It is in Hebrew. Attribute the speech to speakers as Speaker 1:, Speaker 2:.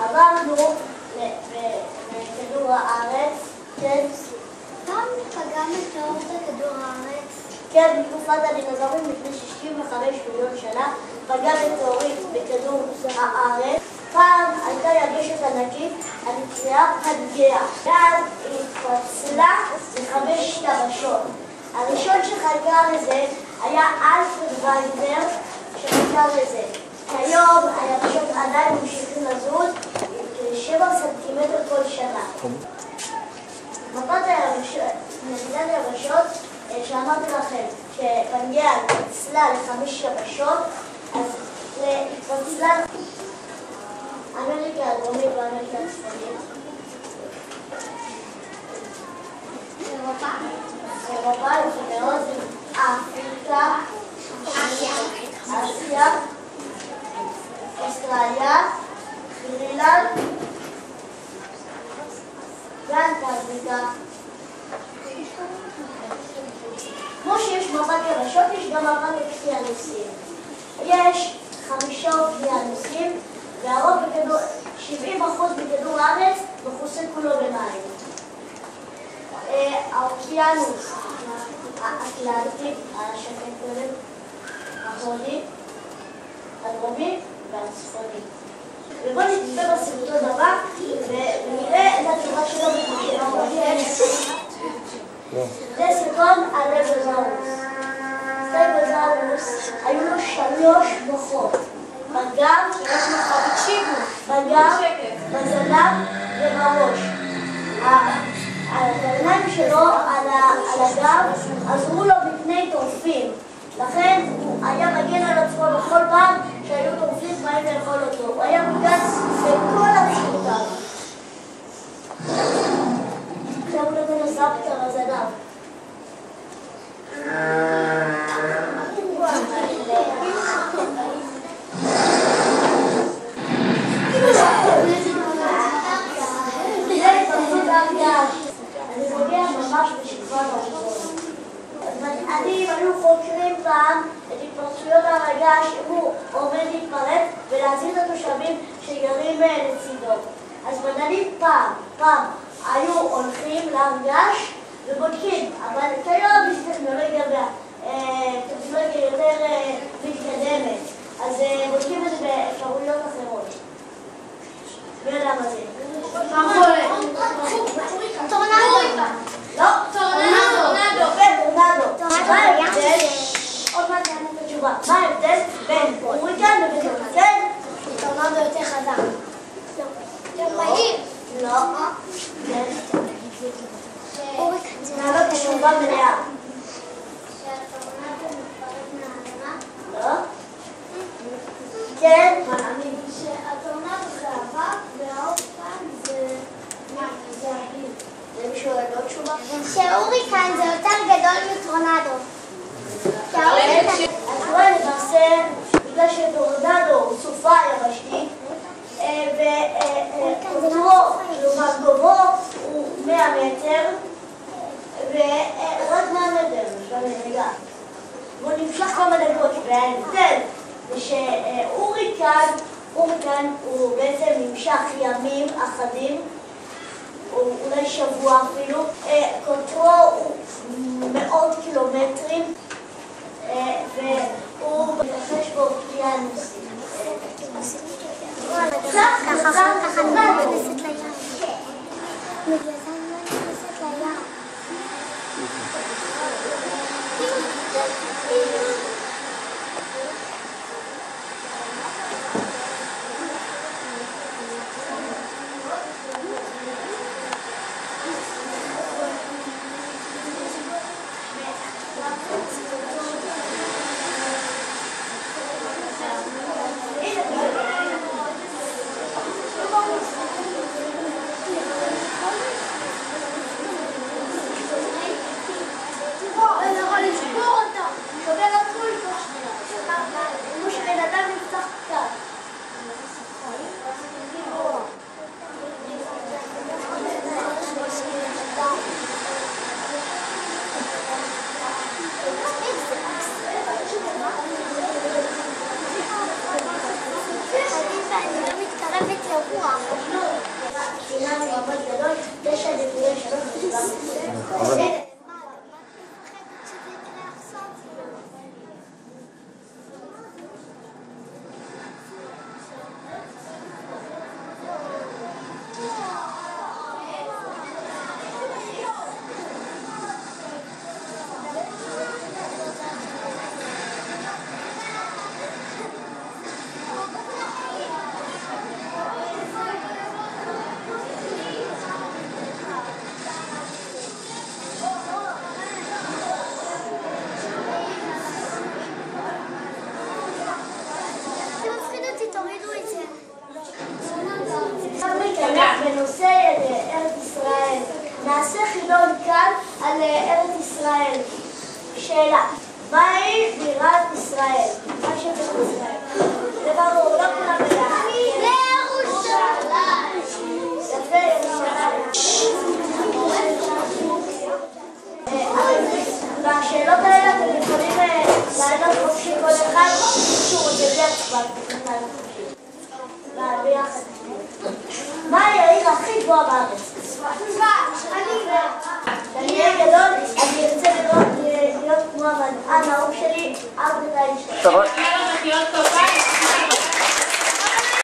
Speaker 1: עברנו לכדור הארץ, כן.
Speaker 2: פעם פגע מטאור בכדור הארץ?
Speaker 1: כן, בתקופת הדינוזאורים לפני 65 מיליון שנה פגע מטאוריט בכדור הארץ. פעם הייתה יבשת ענקית הנקראה פנגאה. ואז היא התפצלה ל5 יבשות. הראשון שחקר לזה היה אלפרד ויינר שחקר לזה. כיום היבשות עדיין ממשיכים לזוז כ7 סנטימטר כל שנה. מפת מדידת היבשות שאמרתי לכם שפנגאה התפצלה ל5 יבשות, אז התפצלה אמריקה הדרומית ואמריקה הצפונית. אירופה, יפה מאוד, אפריקה, אסיה, אוסטרליה, גרינלנד ואנטארקטיקה. כמו שיש מפת יבשות, יש גם מפת אוקיינוסים. יש 5 אוקיינוסים, והרוב 70% מכדור הארץ מכוסה כולו במים. האוקיינוס האטלנטי, השקט קודם, ההודי, הדרומי והצפוני. ובואו נצפה בסרטון הבא ונראה את התשובה שלו בקושי. זה סרטון על סטגוזאורוס. סטגוזאורוס היו לו 3 מוחות. בגב, בגב, בזנב ובראש. הקרניים שלו על הגב עזרו לו מפני טורפים. לכן הוא היה מגן על עצמו בכל פעם שהיו טורפים באים לאכול אותו. הוא היה מוגן בכל ארצותיו. עכשיו הוא נותן לו סבתא בזנב. אני פוגע ממש בשכבה בראשון. המדענים היו חוקרים פעם את התפרצויות הר הגעש אם הוא עומד להתפרץ ולהזיז את התושבים שגרים לצידו. אז מדענים פעם היו הולכים להר געש ובודקים, אבל כיום יש טכנולוגיה יותר מתקדמת, אז בודקים את זה באפשרויות אחרות. מי יודע מה זה?
Speaker 2: טורנדו.
Speaker 1: לא, טורנדו. מה ההבדל? עוד מעט נענה את התשובה. מה ההבדל בין הוריקן לבין טורנדו?
Speaker 2: טורנדו יותר חזק. יותר מהיר.
Speaker 1: לא. נענה את התשובה מלאה.
Speaker 2: שהטורנדו מתפרץ מהאדמה?
Speaker 1: לא. כן.
Speaker 2: שהטורנדו זה אבק וההוריקן זה אוויר.
Speaker 1: זה מישהו עוד לא תשובה?
Speaker 2: שההוריקן זה יותר גדול מטורנדו.
Speaker 1: התשובה למעשה, בגלל שטורנדו הוא סופה יבשתית וקוטרו, כלומר גובהו, הוא 100 מטר ורק 100 מטר, והוא נמשך כמה דקות, וההבדל זה שהוריקן הוא בעצם נמשך ימים אחדים, אולי שבוע אפילו, קוטרו הוא מאות קילומטרים והוא מתרחש באוקיינוסים.
Speaker 2: ככה אני לא נכנסת לים. בגלל זה אני לא נכנסת לים. מוות לרוח.
Speaker 1: חינם מאוד גדול, 9.3. בנושא ארץ ישראל. נעשה חידון קל על ארץ ישראל. שאלה, מהי בירת ישראל? מה שבירת ישראל? זה ברור, לא כולם ביחד. ירושלים. יפה, ירושלים. והשאלות האלה אתם יכולים לענות חופשי כל אחד שהוא רוצה להצבעה. ביחד. מהי העיר הכי גבוהה בארץ? אני אהיה גדול, אני ארצה להיות כמו המדען האהוב שלי, אלברט איינשטיין.